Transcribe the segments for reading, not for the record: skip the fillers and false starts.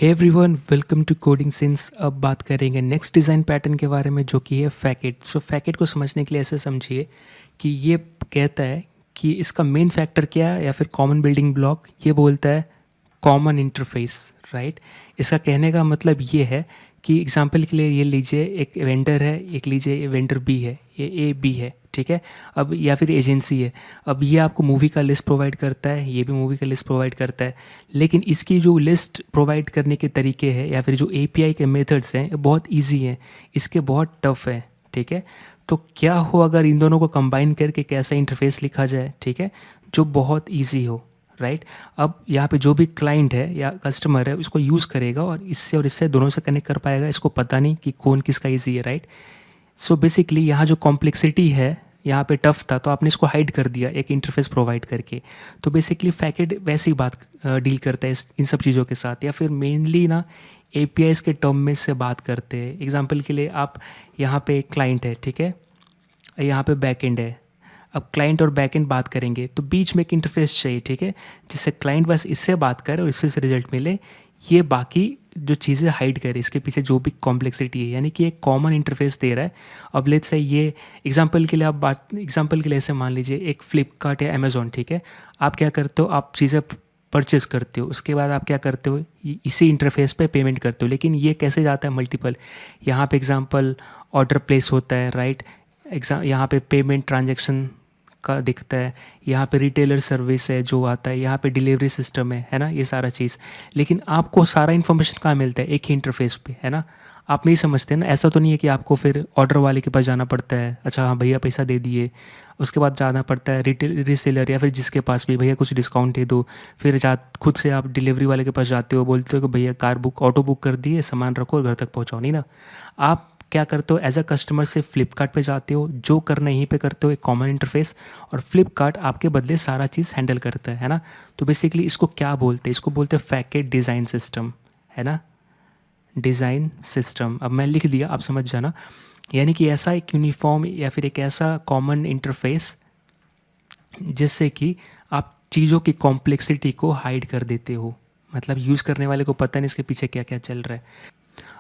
Hey everyone, welcome to coding sense. अब बात करेंगे नेक्स्ट डिज़ाइन पैटर्न के बारे में, जो कि है फैकेट। सो फैकेट को समझने के लिए ऐसे समझिए कि ये कहता है कि इसका मेन फैक्टर क्या है या फिर कॉमन बिल्डिंग ब्लॉक। ये बोलता है कॉमन इंटरफेस, राइट। इसका कहने का मतलब ये है कि एग्जांपल के लिए ये लीजिए, एक वेंडर है, एक लीजिए वेंडर बी है, ये ए बी है, ठीक है। अब या फिर एजेंसी है। अब ये आपको मूवी का लिस्ट प्रोवाइड करता है, ये भी मूवी का लिस्ट प्रोवाइड करता है। लेकिन इसकी जो लिस्ट प्रोवाइड करने के तरीके हैं या फिर जो एपीआई के मेथड्स हैं, ये बहुत इजी हैं, इसके बहुत टफ है, ठीक है। तो क्या हो अगर इन दोनों को कंबाइन करके कैसा इंटरफेस लिखा जाए, ठीक है, जो बहुत ईजी हो, राइट। अब यहाँ पे जो भी क्लाइंट है या कस्टमर है उसको यूज़ करेगा और इससे दोनों से कनेक्ट कर पाएगा। इसको पता नहीं कि कौन किसका ईजी है, राइट। सो बेसिकली यहाँ जो कॉम्प्लेक्सिटी है, यहाँ पे टफ था तो आपने इसको हाइड कर दिया एक इंटरफेस प्रोवाइड करके। तो बेसिकली फैकेट वैसी बात डील करता है इन सब चीज़ों के साथ, या फिर मेनली ना एपीआईज़ के टर्म में से बात करते हैं। एग्जांपल के लिए आप यहाँ पे एक क्लाइंट है, ठीक है, यहाँ पे बैकएंड है। अब क्लाइंट और बैकएंड बात करेंगे तो बीच में एक इंटरफेस चाहिए, ठीक है, जिससे क्लाइंट बस इससे बात करे और इससे रिजल्ट मिले। ये बाकी जो चीज़ें हाइड करे, इसके पीछे जो भी कॉम्प्लेक्सिटी है, यानी कि एक कॉमन इंटरफेस दे रहा है। अब लेट्स से ये एग्जांपल के लिए ऐसे मान लीजिए एक फ्लिपकार्ट या अमेज़ॉन, ठीक है। आप क्या करते हो, आप चीज़ें परचेस करते हो, उसके बाद आप क्या करते हो, इसी इंटरफेस पे पेमेंट करते हो। लेकिन ये कैसे जाता है मल्टीपल, यहाँ पे एग्जांपल ऑर्डर प्लेस होता है, राइट। यहाँ पे पेमेंट ट्रांजैक्शन का दिखता है, यहाँ पे रिटेलर सर्विस है जो आता है, यहाँ पे डिलीवरी सिस्टम है ना, ये सारा चीज़। लेकिन आपको सारा इन्फॉर्मेशन कहाँ मिलता है, एक ही इंटरफेस पे, है ना। आप नहीं समझते ना, ऐसा तो नहीं है कि आपको फिर ऑर्डर वाले के पास जाना पड़ता है, अच्छा हाँ भैया पैसा दे दिए, उसके बाद जाना पड़ता है रिटेल रीसेलर या फिर जिसके पास भी, भैया कुछ डिस्काउंट दे दो। फिर खुद से आप डिलीवरी वाले के पास जाते हो, बोलते हो कि भैया ऑटो बुक कर दिए, सामान रखो और घर तक पहुँचाओ। नहीं ना, आप क्या करते हो, एज अ कस्टमर से फ्लिपकार्ट पे जाते हो, जो करना यहीं पे करते हो, एक कॉमन इंटरफेस, और फ्लिपकार्ट आपके बदले सारा चीज़ हैंडल करता है ना। तो बेसिकली इसको क्या बोलते हैं, इसको बोलते हैं फैकेट डिज़ाइन सिस्टम, है ना, डिज़ाइन सिस्टम। अब मैं लिख दिया, आप समझ जाना। यानी कि ऐसा एक यूनिफॉर्म या फिर एक ऐसा कॉमन इंटरफेस जिससे कि आप चीज़ों की कॉम्प्लेक्सिटी को हाइड कर देते हो, मतलब यूज़ करने वाले को पता नहीं इसके पीछे क्या क्या चल रहा है।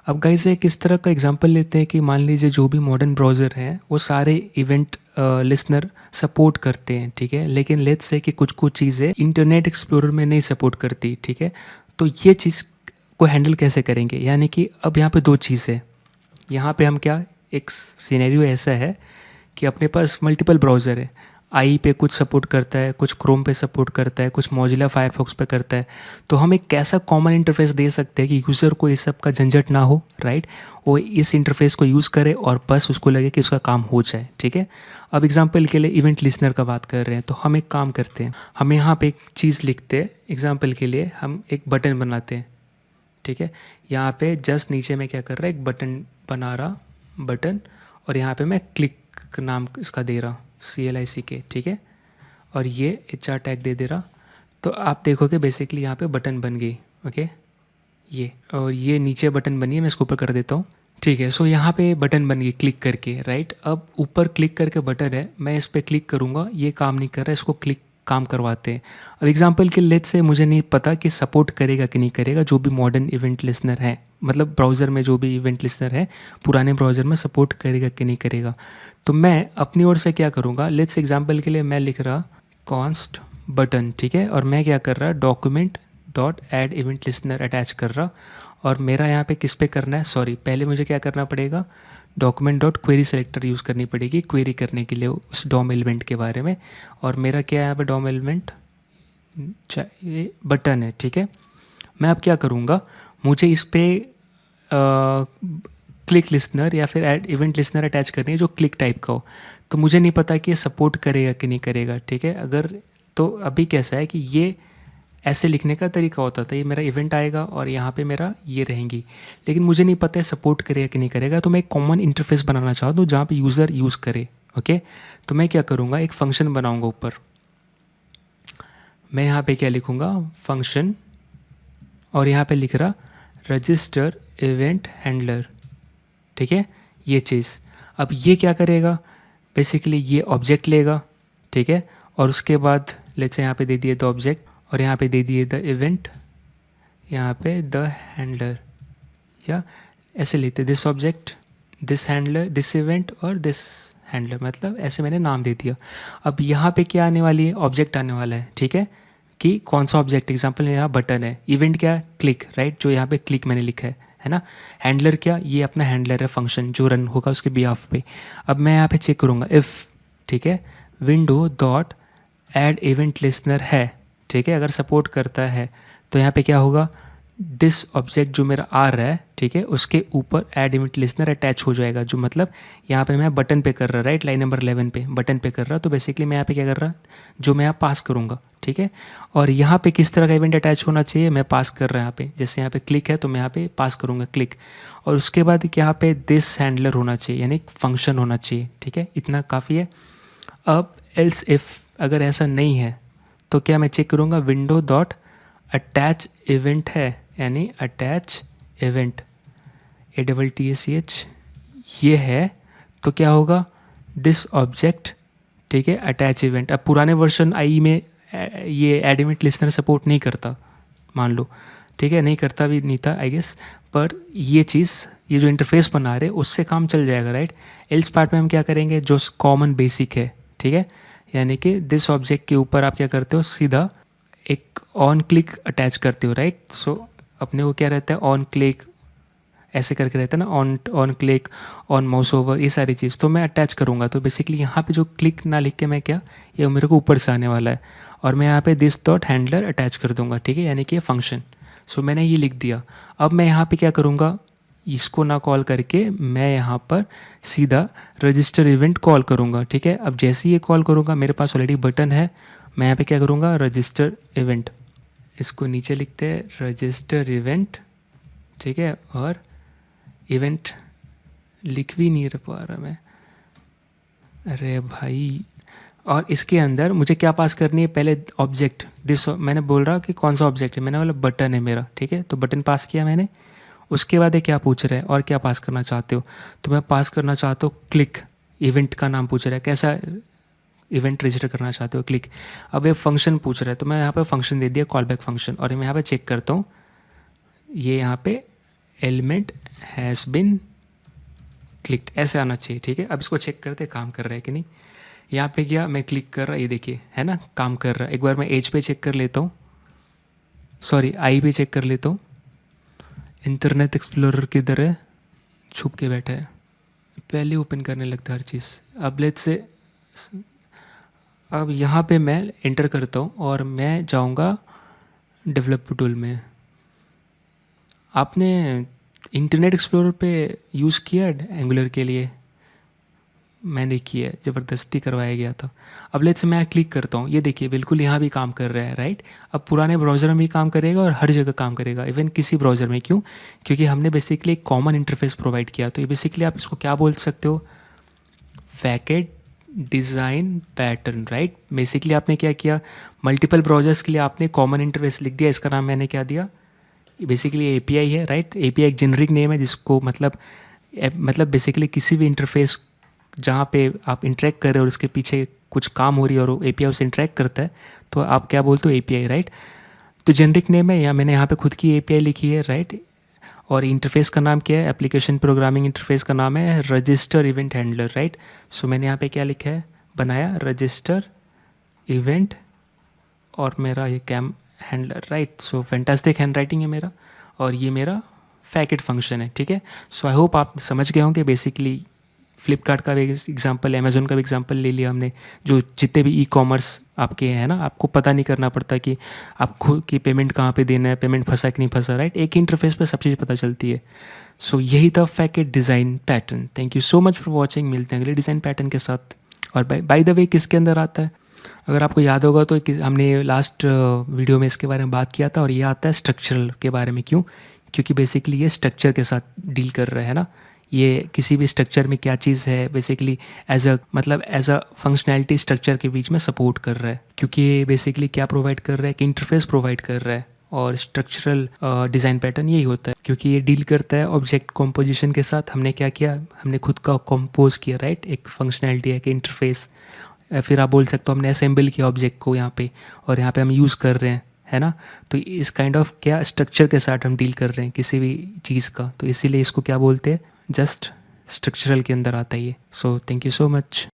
अब गाइस एक इस तरह का एग्जांपल लेते हैं कि मान लीजिए जो भी मॉडर्न ब्राउज़र हैं वो सारे इवेंट लिसनर सपोर्ट करते हैं, ठीक है। लेकिन लेट्स से कि कुछ कुछ चीज़ें इंटरनेट एक्सप्लोरर में नहीं सपोर्ट करती, ठीक है। तो ये चीज़ को हैंडल कैसे करेंगे, यानी कि अब यहाँ पे दो चीज़ें, यहाँ पे हम क्या, एक सिनेरियो ऐसा है कि अपने पास मल्टीपल ब्राउज़र है। आई पे कुछ सपोर्ट करता है, कुछ क्रोम पे सपोर्ट करता है, कुछ मोजिला फायरफॉक्स पे करता है। तो हम एक कैसा कॉमन इंटरफेस दे सकते हैं कि यूज़र को इस सब का झंझट ना हो, राइट। वो इस इंटरफेस को यूज़ करे और बस उसको लगे कि उसका काम हो जाए, ठीक है। अब एग्जांपल के लिए इवेंट लिसनर का बात कर रहे हैं, तो हम एक काम करते हैं, हम यहाँ पे एक चीज़ लिखते हैं। एग्जाम्पल के लिए हम एक बटन बनाते हैं, ठीक है। यहाँ पे जस्ट नीचे में क्या कर रहा है, एक बटन बना रहा, बटन, और यहाँ पे मैं क्लिक नाम इसका दे रहा, CLICK, ठीक है। और ये HR टैग दे दे रहा। तो आप देखोगे बेसिकली यहाँ पे बटन बन गई, ओके, ये, और ये नीचे बटन बनी है, मैं इसको ऊपर कर देता हूँ, ठीक है। सो यहाँ पे बटन बन गई क्लिक करके, राइट। अब ऊपर क्लिक करके बटन है, मैं इस पर क्लिक करूँगा, ये काम नहीं कर रहा है, इसको क्लिक काम करवाते हैं। अब एग्जांपल के लेट से मुझे नहीं पता कि सपोर्ट करेगा कि नहीं करेगा, जो भी मॉडर्न इवेंट लिसनर है, मतलब ब्राउज़र में जो भी इवेंट लिसनर है पुराने ब्राउज़र में सपोर्ट करेगा कि नहीं करेगा। तो मैं अपनी ओर से क्या करूँगा, लेट्स एग्जांपल के लिए मैं लिख रहा कॉन्स्ट बटन, ठीक है, और मैं क्या कर रहा, document dot add event listener attach कर रहा। और मेरा यहाँ पे किस पे करना है, सॉरी, पहले मुझे क्या करना पड़ेगा, document dot query selector use करनी पड़ेगी क्वेरी करने के लिए उस डॉम एलिमेंट के बारे में। और मेरा क्या है यहाँ पे डॉम एलिमेंट, ये बटन है, ठीक है। मैं अब क्या करूँगा, मुझे इस पर क्लिक लिसनर या फिर ऐड इवेंट लिसनर अटैच करनी है जो क्लिक टाइप का हो। तो मुझे नहीं पता कि ये सपोर्ट करेगा कि नहीं करेगा, ठीक है। अगर तो अभी कैसा है कि ये ऐसे लिखने का तरीका होता था, ये मेरा इवेंट आएगा और यहाँ पे मेरा ये रहेंगी, लेकिन मुझे नहीं पता है सपोर्ट करेगा कि नहीं करेगा। तो मैं एक कॉमन इंटरफेस बनाना चाहता हूँ जहाँ पे यूज़र यूज़ करे, ओके। तो मैं क्या करूँगा, एक फंक्शन बनाऊँगा ऊपर, मैं यहाँ पे क्या लिखूँगा, फंक्शन, और यहाँ पे लिख रहा रजिस्टर इवेंट हैंडलर, ठीक है, ये चीज़। अब ये क्या करेगा, बेसिकली ये ऑब्जेक्ट लेगा, ठीक है, और उसके बाद लेट्स से यहाँ पे दे दिए द ऑब्जेक्ट और यहाँ पे दे दिए द इवेंट, यहाँ पे द हैंडलर, या ऐसे लेते this object, this handler, this event और दिस हैंडलर, मतलब ऐसे मैंने नाम दे दिया। अब यहाँ पे क्या आने वाली है, ऑब्जेक्ट आने वाला है, ठीक है, कि कौन सा ऑब्जेक्ट, एग्जांपल मेरा बटन है, इवेंट क्या, क्लिक, राइट, जो यहाँ पे क्लिक मैंने लिखा है ना। हैंडलर क्या, ये अपना हैंडलर है, फंक्शन जो रन होगा उसके बिहाफ पे। अब मैं यहाँ पे चेक करूँगा इफ़, ठीक है, window dot add event listener है, ठीक है, अगर सपोर्ट करता है तो यहाँ पे क्या होगा, दिस ऑब्जेक्ट जो मेरा आ रहा है, ठीक है, उसके ऊपर ऐड इवेंट लिस्नर अटैच हो जाएगा, जो मतलब यहाँ पे मैं बटन पे कर रहा, राइट, लाइन नंबर 11 पे बटन पे कर रहा, तो बेसिकली मैं यहाँ पे क्या कर रहा, जो मैं यहाँ पास करूँगा, ठीक है। और यहाँ पे किस तरह का इवेंट अटैच होना चाहिए, मैं पास कर रहा यहाँ पे, जैसे यहाँ पे क्लिक है तो मैं यहाँ पे पास करूँगा क्लिक, और उसके बाद यहाँ पे दिस हैंडलर होना चाहिए, यानी फंक्शन होना चाहिए, ठीक है, इतना काफ़ी है। अब एल्स इफ़ अगर ऐसा नहीं है तो क्या मैं चेक करूँगा, विंडो डॉट अटैच इवेंट है, यानी अटैच इवेंट, ATTACH ये है, तो क्या होगा, दिस ऑब्जेक्ट, ठीक है, अटैच इवेंट। अब पुराने वर्जन आई में ये ऐड इवेंट लिस्नर सपोर्ट नहीं करता, मान लो, ठीक है, नहीं करता भी नहीं था आई गेस, पर ये चीज़, ये जो इंटरफेस बना रहे उससे काम चल जाएगा, राइट। एल्स पार्ट में हम क्या करेंगे, जो कॉमन बेसिक है, ठीक है, यानी कि दिस ऑब्जेक्ट के ऊपर आप क्या करते हो, सीधा एक ऑन क्लिक अटैच करते हो, राइट। सो अपने को क्या रहता है, ऑन क्लिक ऐसे करके रहता है ना, on click, on mouse over, ये सारी चीज़ तो मैं अटैच करूँगा। तो बेसिकली यहाँ पे जो क्लिक ना लिख के मैं क्या, ये मेरे को ऊपर से आने वाला है, और मैं यहाँ पे दिस डॉट हैंडलर अटैच कर दूँगा, ठीक है, यानी कि ये फंक्शन। सो मैंने ये लिख दिया। अब मैं यहाँ पे क्या करूँगा, इसको ना कॉल करके मैं यहाँ पर सीधा रजिस्टर इवेंट कॉल करूँगा, ठीक है। अब जैसे ही ये कॉल करूँगा, मेरे पास ऑलरेडी बटन है, मैं यहाँ पे क्या करूँगा, रजिस्टर इवेंट, इसको नीचे लिखते हैं रजिस्टर इवेंट, ठीक है, और इवेंट लिख भी नहीं पा रहा मैं, अरे भाई। और इसके अंदर मुझे क्या पास करनी है, पहले ऑब्जेक्ट दिस, मैंने बोल रहा कि कौन सा ऑब्जेक्ट है, मैंने बोला बटन है मेरा, ठीक है, तो बटन पास किया मैंने। उसके बाद ये क्या पूछ रहा है और क्या पास करना चाहते हो, तो मैं पास करना चाहता हूँ क्लिक, इवेंट का नाम पूछ रहा है, कैसा इवेंट रजिस्टर करना चाहते हो, क्लिक। अब ये फंक्शन पूछ रहा है, तो मैं यहाँ पे फंक्शन दे दिया, कॉल बैक फंक्शन, और मैं यहाँ पे चेक करता हूँ, ये यहाँ पे एलिमेंट हैज़ बिन क्लिक्ड ऐसे आना चाहिए, ठीक है। अब इसको चेक करते काम कर रहा है कि नहीं। यहाँ पे गया, मैं क्लिक कर रहा, ये देखिए है ना, काम कर रहा है। एक बार मैं एज पे चेक कर लेता हूँ, सॉरी आई पे चेक कर लेता हूँ। इंटरनेट एक्सप्लोरर किधर है, छुप के बैठा है, पहले ओपन करने लगता है हर चीज़। अब लेट्स से, अब यहाँ पे मैं एंटर करता हूँ और मैं जाऊँगा डेवलप टूल में। आपने इंटरनेट एक्सप्लोरर पे यूज़ किया एंगुलर के लिए, मैंने किया, ज़बरदस्ती करवाया गया था। अब लेट्स से मैं क्लिक करता हूँ, ये देखिए बिल्कुल यहाँ भी काम कर रहा है, राइट। अब पुराने ब्राउज़र में भी काम करेगा और हर जगह काम करेगा, इवन किसी ब्राउज़र में। क्यों, क्योंकि हमने बेसिकली एक कॉमन इंटरफेस प्रोवाइड किया। तो ये बेसिकली आप इसको क्या बोल सकते हो, facet design pattern, right. Basically आपने क्या किया, मल्टीपल ब्राउज़र्स के लिए आपने कॉमन इंटरफेस लिख दिया, इसका नाम मैंने क्या दिया, बेसिकली एपीआई है, राइट। एपीआई एक जेनरिक नेम है जिसको मतलब बेसिकली किसी भी इंटरफेस जहाँ पे आप इंटरेक्ट कर रहे हो और उसके पीछे कुछ काम हो रही है और वो एपीआई उससे इंटरेक्ट करता है, तो आप क्या बोलते हो, एपीआई, राइट। तो जेनरिक नेम है, या मैंने यहाँ पे खुद की एपीआई लिखी है, राइट। और इंटरफेस का नाम क्या है, एप्लीकेशन प्रोग्रामिंग इंटरफेस का नाम है रजिस्टर इवेंट हैंडलर, राइट। सो मैंने यहाँ पे क्या लिखा है, बनाया रजिस्टर इवेंट और मेरा ये cam handler, right. So fantastic hand writing है मेरा, और ये मेरा फैकेट फंक्शन है, ठीक है। सो आई होप आप समझ गए होंगे। बेसिकली फ्लिपकार्ट का भी एग्जांपल, अमेज़ोन का भी एग्जांपल ले लिया हमने, जो जितने भी ई कॉमर्स आपके हैं ना, आपको पता नहीं करना पड़ता कि आपको कि पेमेंट कहाँ पे देना है, पेमेंट फंसा कि नहीं फंसा, राइट। एक ही इंटरफेस पे सब चीज़ पता चलती है। सो यही था facet design pattern. Thank you so much for watching. मिलते हैं अगले डिज़ाइन पैटर्न के साथ। और बाय द वे किसके अंदर आता है, अगर आपको याद होगा तो हमने लास्ट वीडियो में इसके बारे में बात किया था, और ये आता है स्ट्रक्चरल के बारे में। क्यों, क्योंकि बेसिकली ये स्ट्रक्चर के साथ डील कर रहा है ना, ये किसी भी स्ट्रक्चर में क्या चीज़ है basically as a functionality structure के बीच में सपोर्ट कर रहा है। क्योंकि ये बेसिकली क्या प्रोवाइड कर रहा है कि इंटरफेस प्रोवाइड कर रहा है, और स्ट्रक्चरल डिज़ाइन पैटर्न यही होता है, क्योंकि ये डील करता है ऑब्जेक्ट कॉम्पोजिशन के साथ। हमने क्या किया, हमने खुद का कंपोज किया, राइट। एक फंक्शनैलिटी है कि इंटरफेस, फिर आप बोल सकते हो हमने असेंबल किया ऑब्जेक्ट को यहाँ पे, और यहाँ पे हम यूज़ कर रहे हैं है ना? तो इस काइंड ऑफ क्या स्ट्रक्चर के साथ हम डील कर रहे हैं किसी भी चीज़ का, तो इसीलिए इसको क्या बोलते हैं, जस्ट स्ट्रक्चरल के अंदर आता है ये। So thank you so much.